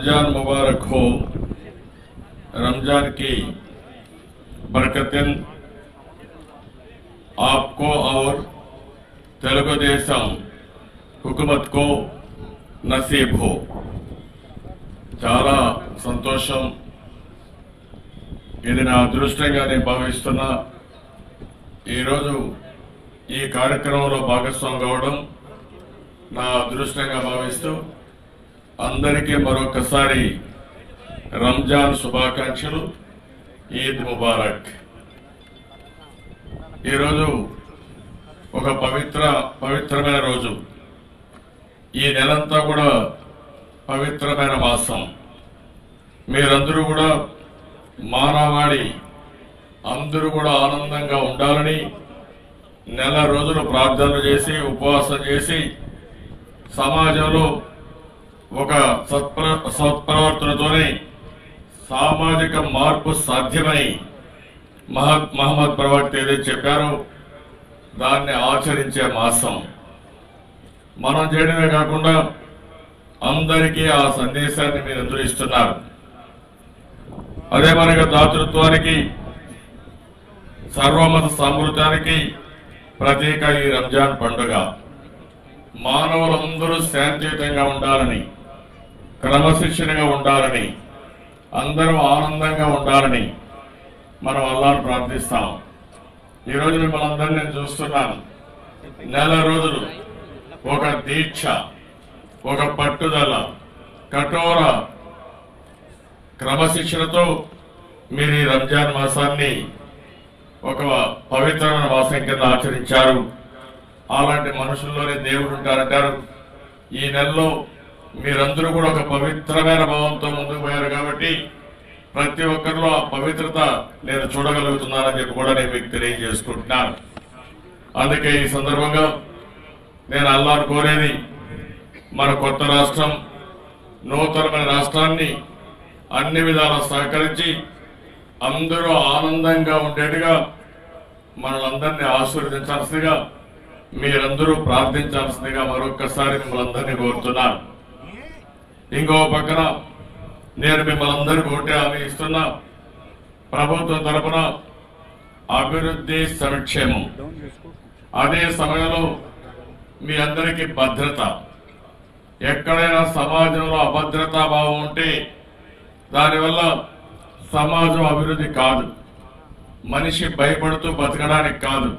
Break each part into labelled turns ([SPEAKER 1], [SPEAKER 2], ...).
[SPEAKER 1] रमजान मुबारक हो। रमजान की बरकतें आपको और तेलुगुदेशम हुकूमत को नसीब हो। చాలా సంతోషం। ఇది నా అదృష్టంగా నేను భావిస్తున్నా। ఈరోజు ఈ కార్యక్రమంలో భాగస్వామి కావడం నా అదృష్టంగా భావిస్తూ అందరికీ మరొకసారి రంజాన్ శుభాకాంక్షలు, ఈద్ ముబారక్। ఈరోజు ఒక పవిత్రమైన రోజు। ఈ నెలంతా కూడా పవిత్రమైన మాసం। మీరందరూ కూడా మానవాళి అందరూ కూడా ఆనందంగా ఉండాలని నెల రోజులు ప్రార్థనలు చేసి ఉపవాసం చేసి సమాజంలో ఒక సత్ప్రవర్తనతోనే సామాజిక మార్పు సాధ్యమని మహమ్మద్ ప్రవక్త ఏదైతే చెప్పారో దాన్ని ఆచరించే మాసం। మనం చేయడమే కాకుండా అందరికీ ఆ సందేశాన్ని మీరు అందజేస్తున్నారు। అదే మనకు దాతృత్వానికి సర్వమత సమృద్ధానికి ప్రతీక ఈ రంజాన్ పండుగ। మానవులందరూ శాంతియుతంగా ఉండాలని, క్రమశిక్షణగా ఉండాలని, అందరూ ఆనందంగా ఉండాలని మనం అల్లాహ్ను ప్రార్థిస్తాం। ఈరోజు మిమ్మల్ని అందరినీ నేను చూస్తున్నాను। నెల రోజులు ఒక దీక్ష, ఒక పట్టుదల, కఠోర క్రమశిక్షణతో మీరు ఈ రంజాన్ మాసాన్ని ఒక పవిత్రమైన మాసం కింద ఆచరించారు। అలాంటి మనుషుల్లోనే దేవుడు ఉంటారంటారు। ఈ నెలలో మీరందరూ కూడా ఒక పవిత్రమైన భావంతో ముందుకు పోయారు కాబట్టి ప్రతి ఒక్కరిలో ఆ పవిత్రత నేను చూడగలుగుతున్నానని చెప్పి కూడా నేను మీకు తెలియజేసుకుంటున్నాను। అందుకే ఈ సందర్భంగా నేను అల్లాహ్ను కోరేది, మన కొత్త రాష్ట్రం, నూతనమైన రాష్ట్రాన్ని అన్ని విధాలా సహకరించి అందరూ ఆనందంగా ఉండేట్టుగా మనలందరినీ ఆశీర్వదించాల్సిందిగా, మీరందరూ ప్రార్థించాల్సిందిగా మరొక్కసారి మిమ్మల్ని అందరినీ కోరుతున్నాను। ఇంకో పక్కన నేను మిమ్మల్ని అందరికీ ఒకటే హామీ ఇస్తున్నా, ప్రభుత్వం తరపున అభివృద్ధి, సంక్షేమం, అదే సమయంలో మీ అందరికీ భద్రత। ఎక్కడైనా సమాజంలో అభద్రతా భావం ఉంటే దానివల్ల సమాజం అభివృద్ధి కాదు। మనిషి భయపడుతూ బతకడానికి కాదు,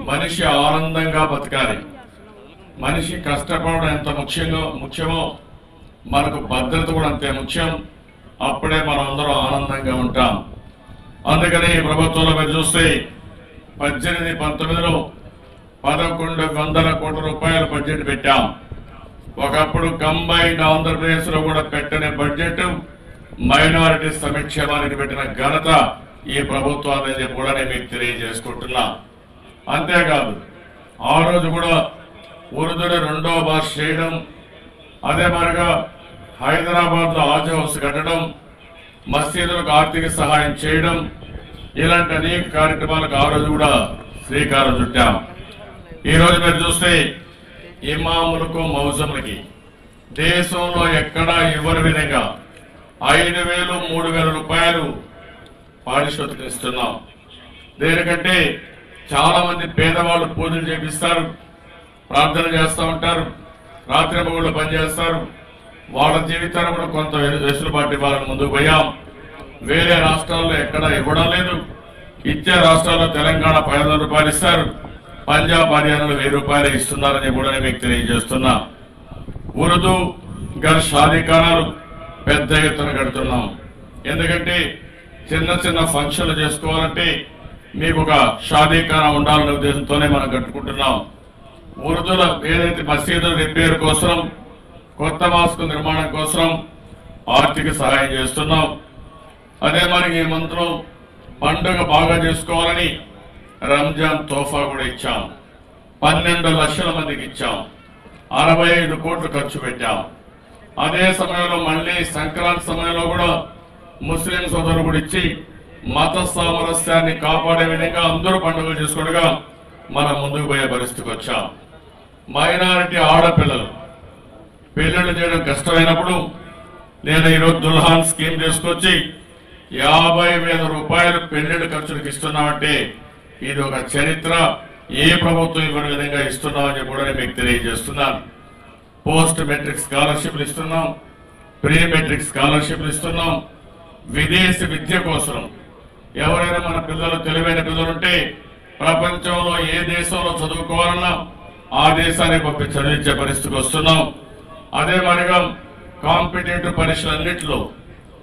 [SPEAKER 1] మనిషి ఆనందంగా బతకాలి। మనిషి కష్టపడడం ఎంత ముఖ్యమో మనకు భద్రత కూడా అంతే ముఖ్యం। అప్పుడే మనం అందరం ఆనందంగా ఉంటాం। అందుకని ప్రభుత్వంలో మీరు చూస్తే 18-19లో 1100 కోట్ల రూపాయల బడ్జెట్ పెట్టాం। ఒకప్పుడు కంబైన్డ్ ఆంధ్రప్రదేశ్ లో కూడా పెట్టని బడ్జెట్ మైనారిటీ సంక్షేమానికి పెట్టిన ఘనత ఈ ప్రభుత్వాన్ని కూడా నేను మీకు తెలియజేసుకుంటున్నా। అంతేకాదు ఆ రోజు కూడా ఉర్దూని 2వ భాష చేయడం, అదే మరిగా హైదరాబాద్ లో హాజ్ హౌస్ కట్టడం, మసీదులకు ఆర్థిక సహాయం చేయడం, ఇలాంటి అనేక కార్యక్రమాలకు ఆ రోజు కూడా శ్రీకారం చుట్టాం। ఈ రోజు మీరు చూస్తే ఇమాములకు, మౌజములకి దేశంలో ఎక్కడా ఇవ్వని విధంగా 5,000-3,000 రూపాయలు పారితోషికం ఇస్తున్నాం। దేనికంటే చాలా మంది పేదవాళ్ళు పూజలు చేపిస్తారు, ప్రార్థన చేస్తూ ఉంటారు, రాత్రింబగళ్ళు పనిచేస్తారు। వాళ్ళ జీవితాన్ని కూడా కొంత వెసులుబాటు ఇవ్వాలని ముందుకు పోయాం। వేరే రాష్ట్రాల్లో ఎక్కడా ఇవ్వడం లేదు। ఇచ్చే రాష్ట్రాల్లో తెలంగాణ 500 రూపాయలు ఇస్తారు, పంజాబ్, హర్యానాలో 1000 రూపాయలు ఇస్తున్నారని కూడా మీకు తెలియజేస్తున్నా। ఉర్దూ గర్ షాదీఖానాలు పెద్ద ఎత్తున కడుతున్నాం। ఎందుకంటే చిన్న చిన్న ఫంక్షన్లు చేసుకోవాలంటే మీకు ఒక షాదీఖానా ఉండాలనే ఉద్దేశంతోనే మనం కట్టుకుంటున్నాం। ఉర్దూలో ఏదైతే మసీదుల రిపేర్ కోసం, కొత్త మాస్క్ నిర్మాణం కోసం ఆర్థిక సహాయం చేస్తున్నాం। అదే మరి ఈ మంత్రం పండుగ బాగా చేసుకోవాలని రంజాన్ తోఫా కూడా ఇచ్చాం। 12 లక్షల మందికి ఇచ్చాం, 65 కోట్లు ఖర్చు పెట్టాం। అదే సమయంలో మళ్ళీ సంక్రాంతి సమయంలో కూడా ముస్లిం సోదరులు కూడా ఇచ్చి మత సామరస్యాన్ని కాపాడే విధంగా అందరూ పండుగలు చేసుకోవడంగా మనం ముందుకు పోయే పరిస్థితికి వచ్చాం। మైనారిటీ ఆడపిల్లలు పెళ్లిళ్ళు చేయడం కష్టమైనప్పుడు నేను ఈరోజు దుల్హాన్ స్కీమ్ తీసుకొచ్చి 50,000 రూపాయలు పెళ్లిళ్ళ ఖర్చులకు ఇస్తున్నామంటే ఇది ఒక చరిత్ర. ఏ ప్రభుత్వం ఇవ్వని విధంగా ఇస్తున్నామని కూడా నేను మీకు తెలియజేస్తున్నాను. పోస్ట్ మెట్రిక్ స్కాలర్షిప్లు ఇస్తున్నాం, ప్రీ మెట్రిక్ స్కాలర్షిప్లు ఇస్తున్నాం. విదేశీ విద్య కోసం ఎవరైనా మన పిల్లలు తెలివైన పిల్లలుంటే ప్రపంచంలో ఏ దేశంలో చదువుకోవాలన్నా ఆ దేశానికి పంపి చదివించే పరిస్థితికి వస్తున్నాం. అదే మరిగా కాంపిటేటివ్ పరీక్షలన్నింటిలో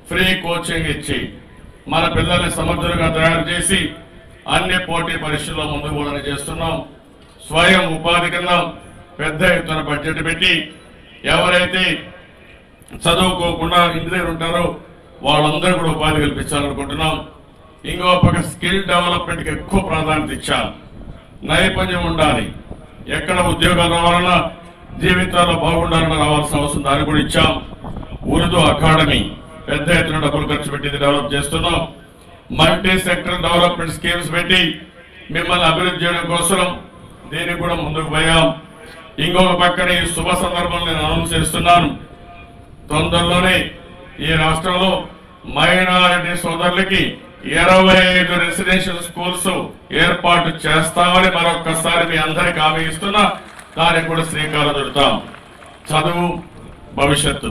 [SPEAKER 1] ఫ్రీ కోచింగ్ ఇచ్చి మన పిల్లల్ని సమర్థులుగా తయారు చేసి అన్ని పోటీ పరీక్షల్లో ముందుకు పోవడం చేస్తున్నాం. స్వయం ఉపాధి కింద పెద్ద ఎత్తున బడ్జెట్ పెట్టి ఎవరైతే చదువుకోకుండా ఇంటి దగ్గర ఉంటారో వాళ్ళందరూ కూడా ఉపాధి కల్పించాలనుకుంటున్నాం. ఇంకో పక్క స్కిల్ డెవలప్మెంట్కి ఎక్కువ ప్రాధాన్యత ఇచ్చాం. నైపుణ్యం ఉండాలి, ఎక్కడ ఉద్యోగాలు రావాలన్నా జీవితాల్లో బాగుండాలన్నా రావాల్సిన అవసరం దాన్ని కూడా ఇచ్చాం. ఉర్దూ అకాడమీ పెద్ద ఎత్తున డబ్బులు ఖర్చు పెట్టి డెవలప్ చేస్తున్నాం. మల్టీ సెక్టర్ డెవలప్మెంట్ స్కీమ్స్ పెట్టి మిమ్మల్ని అభివృద్ధి చేయడం కోసం దీనికి కూడా ముందుకు పోయాం. ఇంకొక పక్కన ఈ శుభ సందర్భంలో నేను అనౌన్స్ చేస్తున్నాను, తొందరలోనే ఈ రాష్ట్రంలో మైనారిటీ సోదరులకి 25 రెసిడెన్షియల్ స్కూల్స్ ఏర్పాటు చేస్తామని మరొక్కసారి మీ అందరికీ హామీ ఇస్తున్నా. దానికి కూడా శ్రీకారం చుడతాం. చదువు భవిష్యత్తు,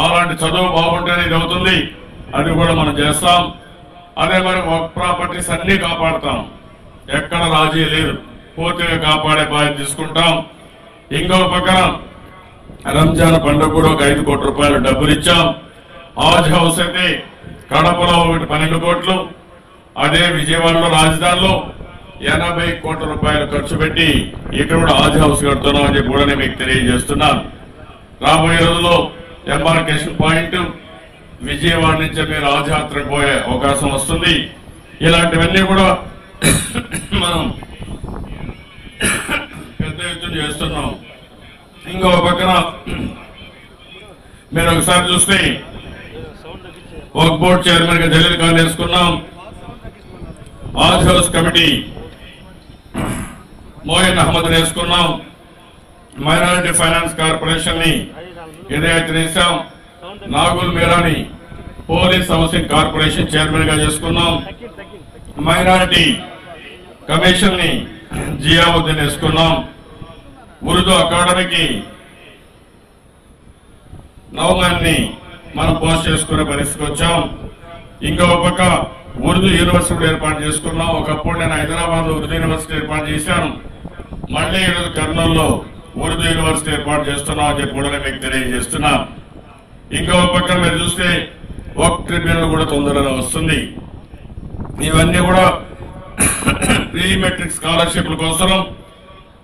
[SPEAKER 1] అలాంటి చదువు బాగుంటేనే ఇది అవుతుంది. అది కూడా మనం చేస్తాం. అదే మరి వర్క్ ప్రాపర్టీస్ అన్ని కాపాడుతాం, ఎక్కడ రాజీ లేదు, పూర్తిగా కాపాడే బాధ్యత తీసుకుంటాం. ఇంకొక పక్కన రంజాన్ పండుగ కూడా ఒక 5 కోట్ల రూపాయలు డబ్బులు ఇచ్చాం. హాజ్ హౌస్ అయితే కడపలో 12 కోట్లు, అదే విజయవాడలో రాజధానిలో 80 కోట్ల రూపాయలు ఖర్చు పెట్టి ఇక్కడ కూడా హాజ్ హౌస్ కడుతున్నాం అని చెప్పి కూడా నేను మీకు తెలియజేస్తున్నాను. రాబోయే రోజుల్లో ఎంబార్కేషన్ పాయింట్ విజయవాడ నుంచి మీరు రాజయాత్రకు పోయే అవకాశం వస్తుంది. ఇలాంటివన్నీ కూడా మనం పెద్ద ఎత్తున చేస్తున్నాం. ఇంకో పక్కన మీరు ఒకసారి చూస్తే వర్క్ బోర్డ్ చైర్మన్ గా జలీల్ ఖాన్ వేసుకున్నాం. Haj house committee Moin Ahmed వేసుకున్నాం. మైనారిటీ ఫైనాన్స్ కార్పొరేషన్ ని ఏదైతే వేసాం, నాగుల్ మీరాని పోలీస్ హౌసింగ్ కార్పొరేషన్ చైర్మన్ గా చేసుకున్నాం. మైనారిటీ కమిషన్ ని జియావుద్దీన్ వేసుకున్నాం. ఉర్దూ అకాడమీకి నౌమాన్ని మనం పోస్ట్ చేసుకునే పరిస్థితికి వచ్చాం. ఇంకో పక్క ఉర్దూ యూనివర్సిటీ ఏర్పాటు చేసుకున్నాం. ఒకప్పుడు నేను హైదరాబాద్ లో ఉర్దూ యూనివర్సిటీ ఏర్పాటు చేశాను. మళ్ళీ ఈరోజు కర్నూలులో ఉర్దూ యూనివర్సిటీ ఏర్పాటు చేస్తున్నాం అని చెప్పి కూడా మీకు తెలియజేస్తున్నా. ఇంకో పక్కన మీరు చూస్తే వర్క్ ట్రిబ్యునల్ కూడా తొందరగా వస్తుంది. ఇవన్నీ కూడా ప్రీ మెట్రిక్ స్కాలర్షిప్ల కోసం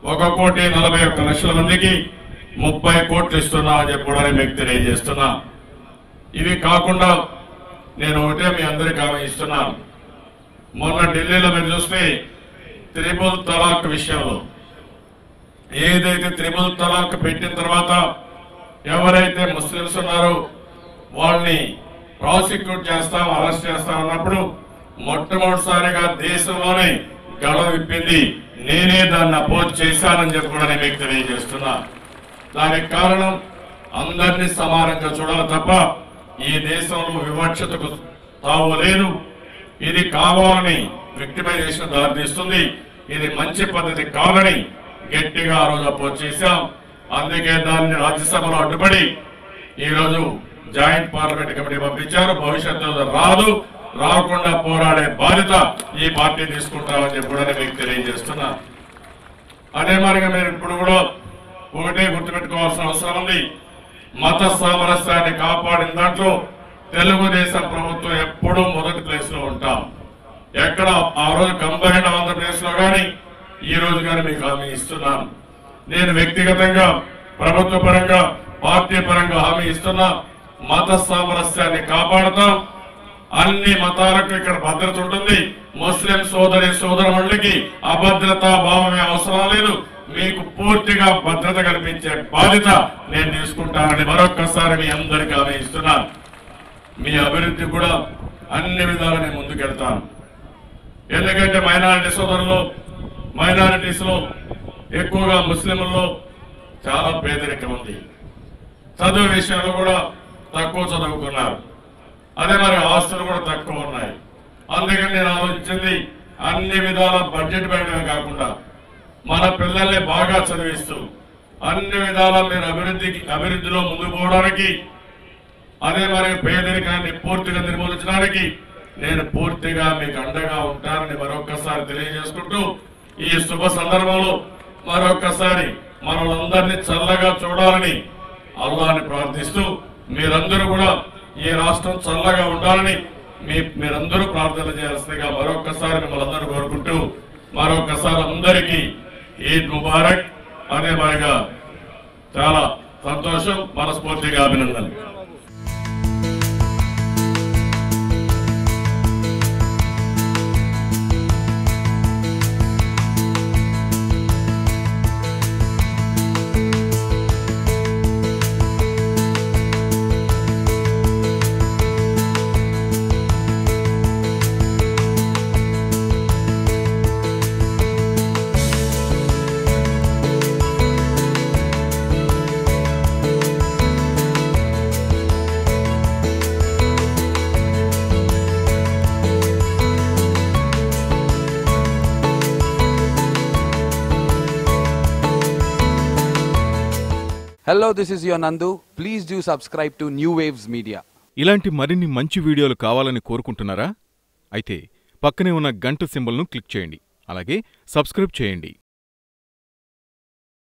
[SPEAKER 1] 1,41,00,000 మందికి 30 కోట్లు ఇస్తున్నా అని చెప్పి కూడా మీకు తెలియజేస్తున్నా. ఇవి కాకుండా నేను ఒకటే మీ అందరికీ హామీ ఇస్తున్నాను. మొన్న ఢిల్లీలో మీరు చూస్తే త్రిపుల్ తలాక్ విషయంలో ఏదైతే త్రిపుల్ తలాక్ పెట్టిన తర్వాత ఎవరైతే ముస్లిమ్స్ ఉన్నారో వాళ్ళని ప్రాసిక్యూట్ చేస్తాం, అరెస్ట్ చేస్తాం అన్నప్పుడు మొట్టమొదటిసారిగా దేశంలోనే గడవ విప్పింది నేనే. దాన్ని అపోజ్ చేశానని చెప్పి కూడా నేను మీకు తెలియజేస్తున్నా. దానికి కారణం అందరినీ సమానంగా చూడాలి తప్ప ఈ దేశంలో వివక్షతకు తావు లేదు. ఇది కావాలని విక్టిమైజేషన్ దారితీస్తుంది. ఇది మంచి పద్ధతి కాదని గట్టిగా ఆ రోజు అపోజ్ చేశాం. అందుకే దాన్ని రాజ్యసభలో అడ్డుపడి ఈరోజు జాయింట్ పార్లమెంట్ కమిటీ పంపించారు. భవిష్యత్తులో రాదు, రాకుండా పోరాడే బాధ్యత ఈ పార్టీ తీసుకుంటామని చెప్పి కూడా మీకు తెలియజేస్తున్నా. అదే మాదిరిగా మీరు ఇప్పుడు కూడా ఒకటే గుర్తుపెట్టుకోవాల్సిన అవసరం ఉంది. మత సామరస్యాన్ని కాపాడిన దాంట్లో తెలుగుదేశం ప్రభుత్వం ఎప్పుడూ మొదటి ప్లేస్ లో ఉంటాం. ఎక్కడ ఆ రోజు కంబైన్డ్ ఆంధ్రప్రదేశ్ లో కానీ ఈ రోజు కానీ మీకు హామీ ఇస్తున్నాను. నేను వ్యక్తిగతంగా ప్రభుత్వ పరంగా పార్టీ పరంగా హామీ ఇస్తున్నా. మత సామరస్యాన్ని కాపాడుతాం. అన్ని మతాలకు ఇక్కడ భద్రత ఉంటుంది. ముస్లిం సోదరులకి అభద్రతా భావమే అవసరం లేదు. మీకు పూర్తిగా భద్రత కల్పించే బాధ్యత నేను తీసుకుంటానని మరొక్కసారి మీ అందరికీ హామీ ఇస్తున్నాను. మీ అభివృద్ధి కూడా అన్ని విధాలు నేను ముందుకెళ్తాను. ఎందుకంటే మైనారిటీ సోదరులు, మైనారిటీస్ లో ఎక్కువగా ముస్లింలలో చాలా పేదరికం ఉంది. చదువు విషయంలో కూడా తక్కువ చదువుకున్నారు. అదే మరి ఆస్తులు కూడా తక్కువ ఉన్నాయి. అందుకని నేను ఆలోచించింది అన్ని విధాల బడ్జెట్ పెట్టడమే కాకుండా మన పిల్లల్ని బాగా చదివిస్తూ అన్ని విధాల మీరు అభివృద్ధిలో ముందుకు పోవడానికి, అదే మరి పేదరికాన్ని పూర్తిగా నిర్మూలించడానికి నేను పూర్తిగా మీకు అండగా ఉంటానని మరొక్కసారి తెలియజేసుకుంటూ, ఈ శుభ సందర్భంలో మరొక్కసారి మనలందరినీ చల్లగా చూడాలని అల్లాహ్ని ప్రార్థిస్తూ, మీరందరూ కూడా ఈ రాష్ట్రం చల్లగా ఉండాలని మీరందరూ ప్రార్థన చేయాల్సిందిగా మరొక్కసారి మిమ్మల్ని అందరూ కోరుకుంటూ, మరొక్కసారి అందరికీ ఈద్ ముబారక్. అదే మరిగా చాలా సంతోషం, మనస్ఫూర్తిగా అభినందనలు.
[SPEAKER 2] Hello, this is your Nandu. Please do subscribe to New Waves Media.
[SPEAKER 3] ఇలాంటి మరిన్ని మంచి వీడియోలు కావాలని కోరుకుంటున్నారా? అయితే పక్కనే ఉన్న గంట సింబల్ను క్లిక్ చేయండి. అలాగే సబ్స్క్రైబ్ చేయండి.